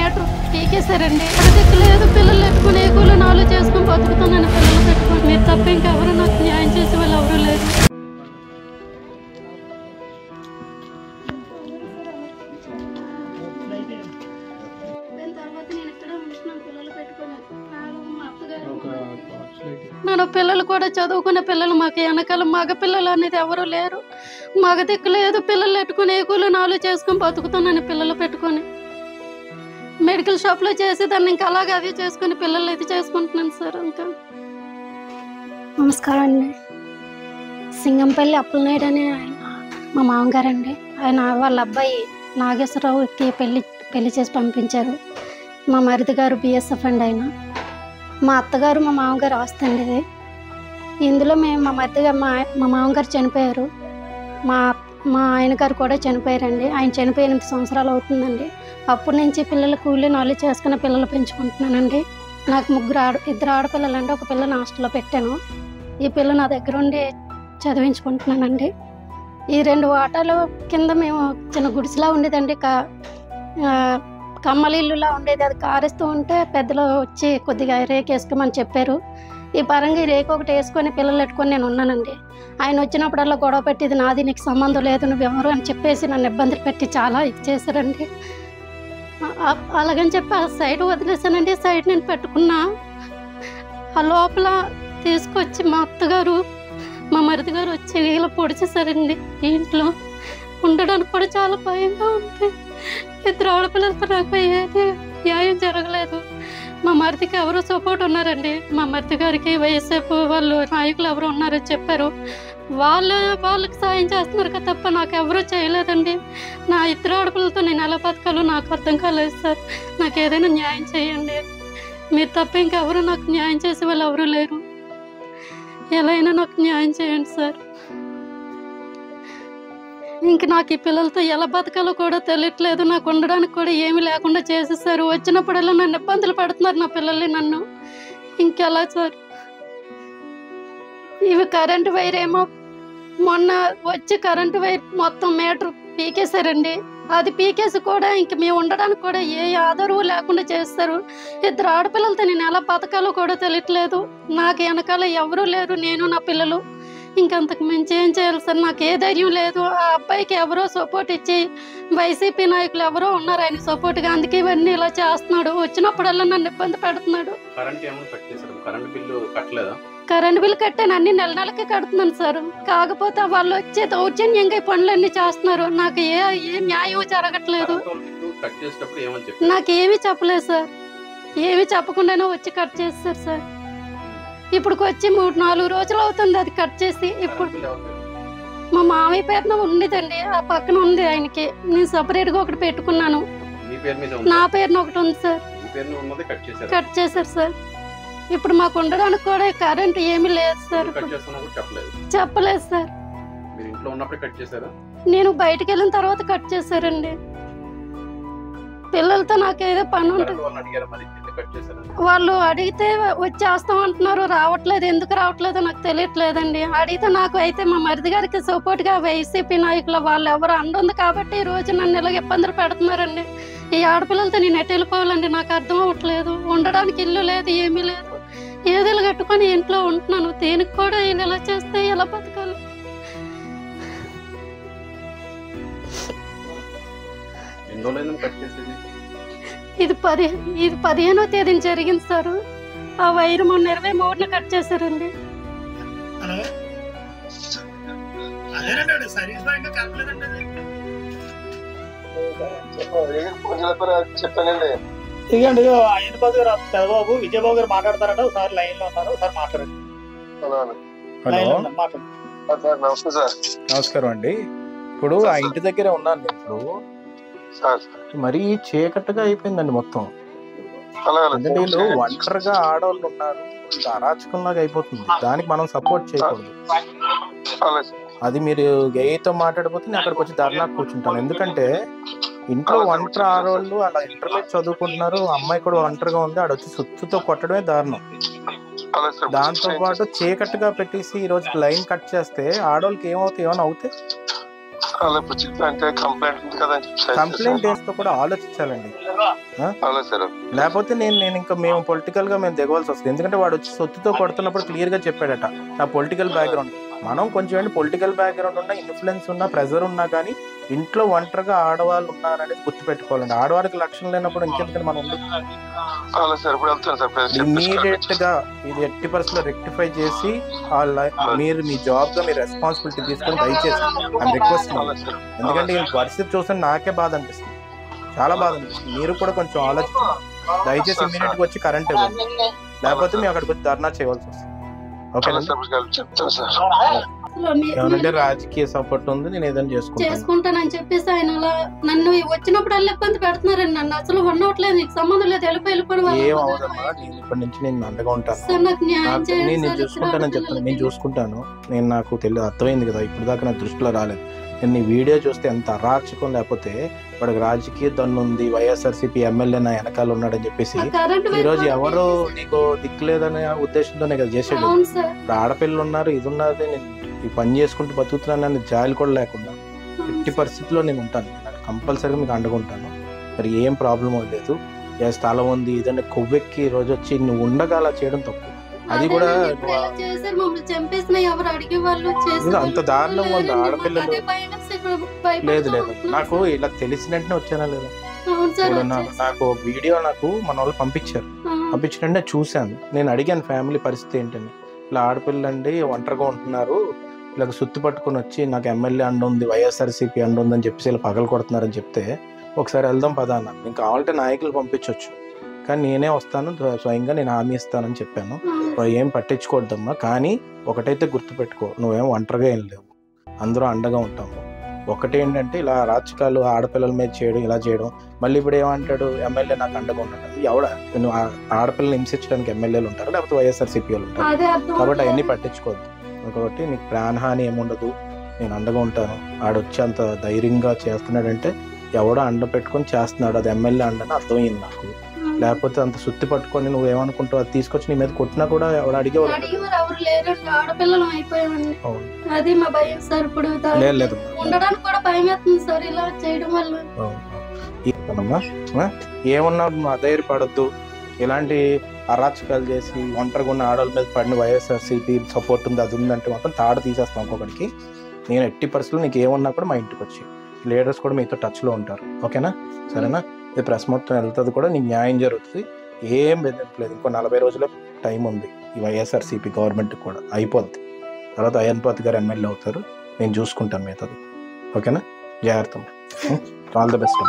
Metre పీకేశారండి. దిక్కు లేదు, పిల్లలు ఎత్తుకుని ఏ కూలి నాలుగు చేసుకుని బతుకుతున్నాను. పిల్లలు పెట్టుకుని మీరు తప్ప ఇంకెవరు నాకు న్యాయం చేసే వాళ్ళు ఎవరు లేరు. నేను పిల్లలు కూడా చదువుకునే పిల్లలు, మాకు వెనకాల మగ పిల్లలు అనేది ఎవరు లేరు. మగ దిక్కు లేదు, పిల్లలు పెట్టుకుని ఏ కూలి నాలుగు చేసుకుని బతుకుతున్నాను. పిల్లలు పెట్టుకొని మెడికల్ షాప్లో చేసి దాన్ని ఇంకా అలాగే అది చేసుకుని పిల్లలు అయితే చేసుకుంటున్నాను సార్. ఇంకా నమస్కారం అండి. సింగంపల్లి అప్పలనాయుడు అని ఆయన మా మామగారండి. ఆయన వాళ్ళ అబ్బాయి నాగేశ్వరరావుకి పెళ్లి చేసి పంపించారు. మా మరిది గారు బిఎస్ఎఫ్ అండి. ఆయన మా అత్తగారు మా మామగారు ఆస్తండి ఇది. ఇందులో మేము మా మరిదిగారు మా మామగారు చనిపోయారు. మా ఆయన గారు కూడా చనిపోయారండి. ఆయన చనిపోయి 8 సంవత్సరాలు అవుతుందండి. అప్పటి నుంచి పిల్లలు కూలి నాలుగు చేసుకున్న పిల్లలు పెంచుకుంటున్నానండి. నాకు ఇద్దరు ఆడపిల్లలండి. ఒక పిల్లని హాస్టల్లో పెట్టాను. ఈ పిల్ల నా దగ్గర ఉండి చదివించుకుంటున్నానండి. ఈ 2 వాటాలు కింద మేము చిన్న గుడిసెలా ఉండేదండి. కమ్మలి ఇల్లులా ఉండేది. అది కారుస్తూ ఉంటే పెద్దలు వచ్చి కొద్దిగా రేకు వేసుకోమని చెప్పారు. ఈ పరంగా ఈ రేకు ఒకటి వేసుకొని పిల్లలు పెట్టుకొని నేను ఉన్నానండి. ఆయన వచ్చినప్పుడల్లా గొడవ పెట్టి ఇది నాది, నీకు సంబంధం లేదు, నువ్వు ఎవరు అని చెప్పేసి నన్ను ఇబ్బందులు పెట్టి చాలా ఇది చేశారండి. అలాగని చెప్పి ఆ సైడ్ వదిలేసానండి. సైడ్ నేను పెట్టుకున్నా. ఆ లోపల తీసుకొచ్చి మా అత్తగారు మా మరిది గారు వచ్చి ఇలా పొడిచేశారండి. ఇంట్లో ఉండడానికి కూడా చాలా భయంగా ఉంది. ఇద్దరు ఆడపిల్లలతో నాకు ఏది న్యాయం జరగలేదు. మా మరిదికి ఎవరో సపోర్ట్ ఉన్నారండి. మా మరిది గారికి వైఎస్ఎఫ్ వాళ్ళు నాయకులు ఎవరు ఉన్నారని చెప్పారు. వాళ్ళకి సాయం చేస్తున్నారు కదా తప్ప నాకు ఎవరూ చేయలేదండి. నా ఇద్దరు ఆడపిల్లలతో నేను ఎలా బతకాలో నాకు అర్థం కాలేదు సార్. నాకు ఏదైనా న్యాయం చేయండి. మీరు తప్ప ఇంకెవరు నాకు న్యాయం చేసే వాళ్ళు ఎవరూ లేరు. ఎలా అయినా నాకు న్యాయం చేయండి సార్. ఇంక నాకు ఈ పిల్లలతో ఎలా బతకాలో కూడా తెలియట్లేదు. నాకు ఉండడానికి కూడా ఏమీ లేకుండా చేసేసారు. వచ్చినప్పుడల్లా నన్ను ఇబ్బందులు పెడుతున్నారు నా పిల్లల్ని. నన్ను ఇంకెలా సార్? ఇవి కరెంటు వైర్ ఏమో మొన్న వచ్చి కరెంటు వైర్ మొత్తం మీటర్ పీకేశారండి. అది పీకేసి కూడా ఇంక మేము ఉండడానికి కూడా ఏ ఆధారం లేకుండా చేస్తారు. ఇద్దరు ఆడపిల్లలతో నేను ఎలా బతకాలో కూడా తెలియట్లేదు. నాకు వెనకాల ఎవరూ లేరు, నేను నా పిల్లలు. ఇంకంతకు మించి ఏం చేయాలి సార్? నాకు ఏ ధైర్యం లేదు. ఆ అబ్బాయికి ఎవరో సపోర్ట్ ఇచ్చి వైసీపీ నాయకులు ఎవరో ఉన్నారు ఆయన సపోర్ట్గా, అందుకే ఇవన్నీ ఇలా చేస్తున్నాడు. వచ్చినప్పుడల్లా నన్ను ఇబ్బంది పెడుతున్నాడు. కరెంట్ బిల్లు కట్టాను, అన్ని నెలకి కడుతున్నాను సార్. కాకపోతే వాళ్ళు వచ్చే దౌర్జన్యంగా ఈ పనులన్నీ చేస్తున్నారు. నాకు ఏ న్యాయం జరగట్లేదు. నాకేమీ చెప్పలేదు సార్. ఏమీ చెప్పకుండానే వచ్చి కట్ చేస్తారు సార్. ఇప్పుడు వచ్చి 3-4 రోజులు అవుతుంది అది కట్ చేసి. ఇప్పుడు మా మామయ్య పేరున ఉండేదండి, ఆ పక్కన ఉంది ఆయనకి. నేను సపరేట్గా ఒకటి పెట్టుకున్నాను. నా పేరున ఒకటి ఉంది సార్. కట్ చేశారు సార్. ఇప్పుడు మాకు ఉండడానికి కూడా కరెంట్ ఏమీ లేదు సార్. చెప్పలేదు సార్. నేను బయటకు వెళ్ళిన తర్వాత కట్ చేశారండి. పిల్లలతో నాకు ఏదో పని ఉంటుంది. వాళ్ళు అడిగితే వచ్చేస్తాం అంటున్నారు, రావట్లేదు. ఎందుకు రావట్లేదో నాకు తెలియట్లేదండి. అడిగితే నాకు అయితే మా మరిది గారికి సపోర్ట్గా వైసీపీ నాయకులు వాళ్ళు ఎవరు అండుంది కాబట్టి ఈ రోజు నన్ను ఇలాగ ఇబ్బందులు పెడుతున్నారండి. ఈ ఆడపిల్లలతో నేను ఎటు వెళ్ళిపోవాలండి నాకు అర్థం అవ్వట్లేదు. ఉండడానికి ఇల్లు లేదు, ఏమీ లేదు. ఏదైనా కట్టుకొని ఇంట్లో ఉంటున్నాను. దేనికి కూడా వీళ్ళు ఇలా చేస్తే ఎలా బతకాలి? ఇది 15వ తేదీన జరిగింది సార్. ఆ వైర్ మొన్న 23న కట్ చేశారండి. ఇదిగండి అయ్యనబాబు గారు, పెదబాబు విజయబాబు గారు మాట్లాడతారట. ఒకసారి లైన్ లో ఉన్నారు, ఒకసారి మాట్లాడండి. నమస్కారం అండి. ఇప్పుడు ఆ ఇంటి దగ్గరే ఉన్నాను. ఇప్పుడు మరీ చీకట్టుగా అయిపోయిందండి మొత్తం. వీళ్ళు ఒంటరిగా ఆడవాళ్ళు ఉన్నారు, అరాచకంలాగా అయిపోతుంది. దానికి మనం సపోర్ట్ చేయకూడదు. అది మీరు గేయతో మాట్లాడిపోతే నేను అక్కడికి వచ్చి ధర్నా కూర్చుంటాను. ఎందుకంటే ఇంట్లో ఒంటరి ఆడవాళ్ళు అలా ఇంటర్మీడియట్ చదువుకుంటున్నారు, అమ్మాయి కూడా ఒంటరిగా ఉంది, ఆడ వచ్చి సుత్తుతో కొట్టడమే దారుణం. దాంతో పాటు చీకట్టుగా పెట్టేసి ఈ రోజు లైన్ కట్ చేస్తే ఆడవాళ్ళకి ఏమవుతాయి? ఏమైనా అవుతాయి? కంప్లైంట్ వేస్తూ కూడా ఆలోచించాలండి. లేకపోతే నేను ఇంకా మేము పొలిటికల్ గా మేము దిగవలసి వస్తుంది. ఎందుకంటే వాడు వచ్చి సొత్తుతో కొడుతున్నప్పుడు క్లియర్ గా చెప్పాడట నా పొలిటికల్ బ్యాక్గ్రౌండ్. మనం కొంచెం పొలిటికల్ బ్యాక్గ్రౌండ్ ఉన్నా, ఇన్ఫ్లుయెన్స్ ఉన్నా, ప్రెజర్ ఉన్నా కానీ ఇంట్లో ఒంటరిగా ఆడవాళ్ళు ఉన్నారనేది గుర్తుపెట్టుకోవాలండి. ఆడవాళ్ళకి లక్షణం లేనప్పుడు ఇంకెందుకని మనం ఇమీడియట్ గా ఇది 80% రెక్టిఫై చేసి మీరు మీ జాబ్ గా మీరు రెస్పాన్సిబిలిటీ తీసుకొని దయచేసి ఐఎమ్ రిక్వెస్ట్. ఎందుకంటే ఈ పరిస్థితి చూస్తే నాకే బాధ అనిపిస్తుంది, చాలా బాధ అనిపిస్తుంది. మీరు కూడా కొంచెం ఆలోచించండి దయచేసి. ఇమీడియట్ గా వచ్చి కరెంట్ ఇవ్వండి, లేకపోతే మేము అక్కడికి వచ్చి ధర్నా చేయవలసి వస్తుంది. ఏమంటే రాజకీయ సపోర్ట్ ఉంది, నేను ఏదైనా చేసుకుంటానని చెప్పేసి ఆయన అలా నన్ను వచ్చినప్పుడు అలా ఇబ్బంది పెడుతున్నారండి. నన్ను అసలు ఉండవట్లేదు, నీకు సంబంధం లేదు, వెళ్ళిపోయిపోయి ఏమవుదమ్మా. నేను ఇప్పటి నుంచి నేను అండగా ఉంటాను, నేను చూసుకుంటానని చెప్తాను. నేను చూసుకుంటాను, నేను నాకు తెలియదు, అర్థమైంది కదా. ఇప్పుడు దాకా నా దృష్టిలో రాలేదు. నేను ఈ వీడియో చూస్తే ఎంత అరాచకం. లేకపోతే వాడికి రాజకీయ దన్ను ఉంది, వైఎస్ఆర్సీపీ ఎమ్మెల్యే నా వెనకాల ఉన్నాడని చెప్పేసి ఈ రోజు ఎవరు నీకు దిక్కులేదనే ఉద్దేశంతోనే కదా చేసాడు. ఇప్పుడు ఆడపిల్లలు ఉన్నారు, ఇది ఉన్నది, నేను ఈ పని చేసుకుంటూ బతుకుతున్నాను జాలి కూడా లేకుండా ఎట్టి పరిస్థితిలో నేను ఉంటాను. నాకు కంపల్సరీగా మీకు అండగా ఉంటాను. మరి ఏం ప్రాబ్లం లేదు. ఏ స్థలం ఉంది ఇదన్నా కొవ్వెక్కి రోజు వచ్చి నువ్వు ఉండగా అలా చేయడం తప్పు. అది కూడా అంత దారుణంగా ఉంది. ఆడపిల్లలు లేదు లేదు నాకు ఇలా తెలిసినట్టే వచ్చానా లేదా. నాకు వీడియో నాకు మన వాళ్ళు పంపించినట్టే చూశాను. నేను అడిగాను ఫ్యామిలీ పరిస్థితి ఏంటని. ఇలా ఆడపిల్లండి ఒంటరిగా ఉంటున్నారు, ఇలా సుత్తి పట్టుకుని వచ్చి నాకు ఎమ్మెల్యే అండ ఉంది, వైఎస్ఆర్సీపీ అండ ఉందని చెప్పేసి ఇలా పగలు కొడుతున్నారని చెప్తే ఒకసారి వెళ్దాం పదా అన్న. నేను కావాలంటే నాయకులు పంపించవచ్చు, కానీ నేనే వస్తాను స్వయంగా, నేను హామీ ఇస్తానని చెప్పాను. ఏం పట్టించుకోవద్దమ్మా, కానీ ఒకటైతే గుర్తుపెట్టుకో, నువ్వేం ఒంటరిగా ఏం లేవు, అందరూ అండగా ఉంటాము. ఒకటేంటంటే ఇలా రాజకీయాలు ఆడపిల్లల మీద చేయడం, ఇలా చేయడం. మళ్ళీ ఇప్పుడు ఏమంటాడు, ఎమ్మెల్యే నాకు అండగా ఉంటాడు. ఎవడ నువ్వు ఆడపిల్లలు హింసించడానికి ఎమ్మెల్యేలు ఉంటారు, లేకపోతే వైఎస్ఆర్సీపీ వాళ్ళు ఉంటారు. కాబట్టి అవన్నీ పట్టించుకోవద్దు. కాబట్టి నీకు ప్రాణహాని ఏముండదు, నేను అండగా ఉంటాను. ఆడొచ్చి అంత ధైర్యంగా చేస్తున్నాడంటే ఎవడో అండ పెట్టుకొని చేస్తున్నాడు, అది ఎమ్మెల్యే అండని అర్థమైంది నాకు. లేకపోతే అంత సుత్తి పట్టుకొని నువ్వేమనుకుంటావు అది తీసుకొచ్చి నీ మీద కొట్టినా కూడా ఎవరు అడిగేవారు ఆడపిల్లలు అయిపోయామండి. అది మా భయం సార్. ఇప్పుడు ఉండడానికి కూడా భయం వేస్తుంది సార్ ఇలా చేయడం వల్ల. ఏమన్నా అధైర్యపడద్దు. ఇలాంటి అరాచకాలు చేసి ఒంటరిగా ఉన్న ఆడవాళ్ళ మీద పడిన వైఎస్ఆర్సీపీ సపోర్ట్ ఉంది, అది ఉందంటే మాత్రం తాడు తీసేస్తాం ఒక్కొక్కడికి. నేను ఎట్టి పరిస్థితుల్లో నీకు ఏమన్నా కూడా మా ఇంటికి వచ్చి లీడర్స్ కూడా మీతో టచ్లో ఉంటారు. ఓకేనా? సరేనా? ఇది ప్రెస్ మొత్తం వెళ్తుంది కూడా, నీకు న్యాయం జరుగుతుంది. ఏం బెదిరింపలేదు. ఇంకో 40 రోజుల టైం ఉంది ఈ వైఎస్ఆర్సీపీ గవర్నమెంట్ కూడా, అయిపోద్ది. తర్వాత అయ్యన్పాతి గారు ఎమ్మెల్యే అవుతారు, నేను చూసుకుంటాను మిగతాది. ఓకేనా? జాగ్రత్త. All the best.